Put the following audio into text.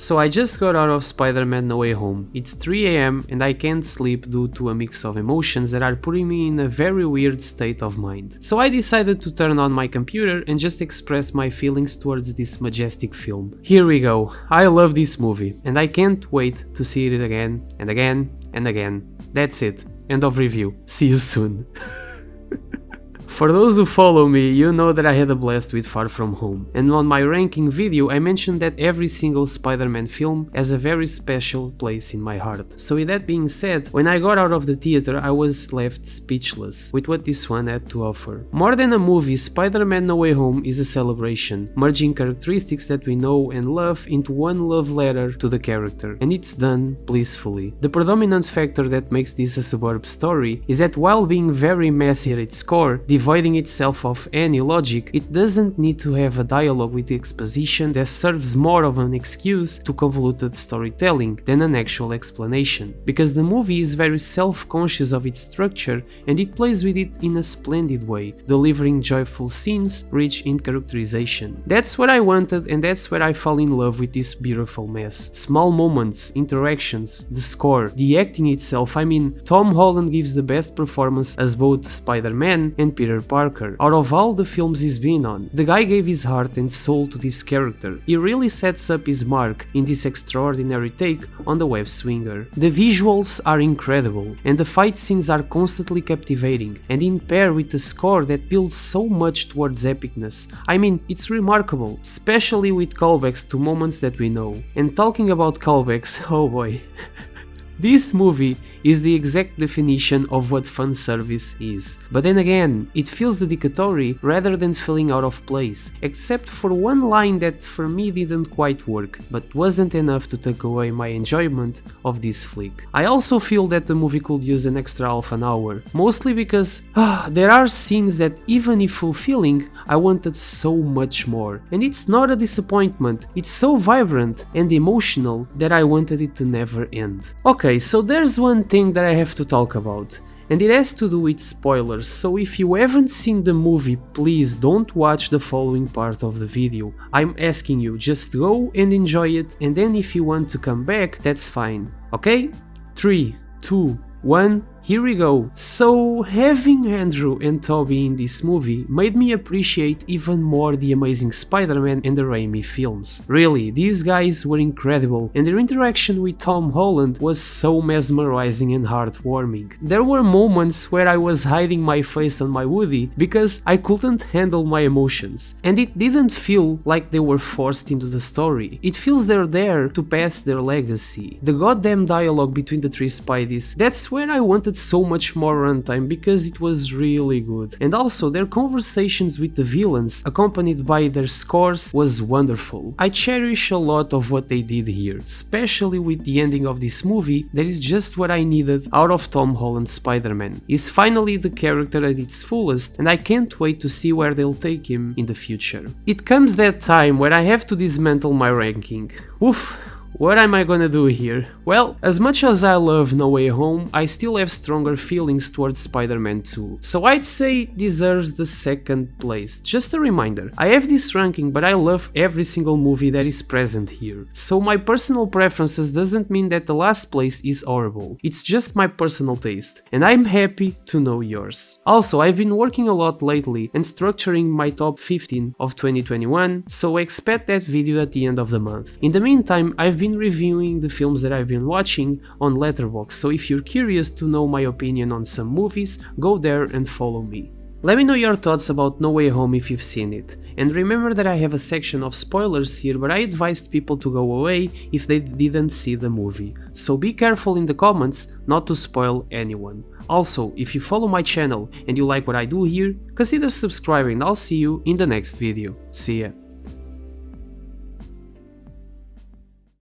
So I just got out of Spider-Man No Way Home. It's 3 AM and I can't sleep due to a mix of emotions that are putting me in a very weird state of mind. So I decided to turn on my computer and just express my feelings towards this majestic film. Here we go. I love this movie and I can't wait to see it again and again and again. That's it. End of review. See you soon. For those who follow me, you know that I had a blast with Far From Home, and on my ranking video I mentioned that every single Spider-Man film has a very special place in my heart. So with that being said, when I got out of the theater I was left speechless with what this one had to offer. More than a movie, Spider-Man No Way Home is a celebration, merging characteristics that we know and love into one love letter to the character, and it's done blissfully. The predominant factor that makes this a superb story is that while being very messy at its core, devoiding itself of any logic, it doesn't need to have a dialogue with exposition that serves more of an excuse to convoluted storytelling than an actual explanation, because the movie is very self-conscious of its structure and it plays with it in a splendid way, delivering joyful scenes rich in characterization. That's what I wanted and that's where I fall in love with this beautiful mess. Small moments, interactions, the score, the acting itself. I mean, Tom Holland gives the best performance as both Spider-Man and Peter Parker. Out of all the films he's been on, the guy gave his heart and soul to this character. He really sets up his mark in this extraordinary take on the web swinger. The visuals are incredible and the fight scenes are constantly captivating, and in pair with the score that builds so much towards epicness. I mean, it's remarkable, especially with callbacks to moments that we know. And talking about callbacks, oh boy. This movie is the exact definition of what fan service is, but then again, it feels dedicatory rather than feeling out of place, except for one line that for me didn't quite work, but wasn't enough to take away my enjoyment of this flick. I also feel that the movie could use an extra half an hour, mostly because there are scenes that even if fulfilling, I wanted so much more, and it's not a disappointment, it's so vibrant and emotional that I wanted it to never end. Okay, so there's one thing that I have to talk about, and it has to do with spoilers, so if you haven't seen the movie, please don't watch the following part of the video. I'm asking you, just go and enjoy it, and then if you want to come back, that's fine. Okay? 3, 2, 1, here we go. So having Andrew and Tobey in this movie made me appreciate even more the Amazing Spider-Man and the Raimi films. Really, these guys were incredible and their interaction with Tom Holland was so mesmerizing and heartwarming. There were moments where I was hiding my face on my Woody because I couldn't handle my emotions, and it didn't feel like they were forced into the story. It feels they're there to pass their legacy. The goddamn dialogue between the three Spideys, that's where I wanted so much more runtime because it was really good. And also their conversations with the villains accompanied by their scores was wonderful. I cherish a lot of what they did here, especially with the ending of this movie that is just what I needed out of Tom Holland's Spider-Man. He's finally the character at its fullest and I can't wait to see where they'll take him in the future. It comes that time where I have to dismantle my ranking. Oof. What am I gonna do here? Well, as much as I love No Way Home, I still have stronger feelings towards Spider-Man 2, so I'd say it deserves the second place. Just a reminder, I have this ranking but I love every single movie that is present here, so my personal preferences doesn't mean that the last place is horrible, it's just my personal taste, and I'm happy to know yours. Also, I've been working a lot lately and structuring my top 15 of 2021, so expect that video at the end of the month. In the meantime, I've been reviewing the films that I've been watching on Letterboxd, so if you're curious to know my opinion on some movies, go there and follow me. Let me know your thoughts about No Way Home if you've seen it, and remember that I have a section of spoilers here, but I advised people to go away if they didn't see the movie, so be careful in the comments not to spoil anyone. Also, if you follow my channel and you like what I do here, consider subscribing. I'll see you in the next video. See ya.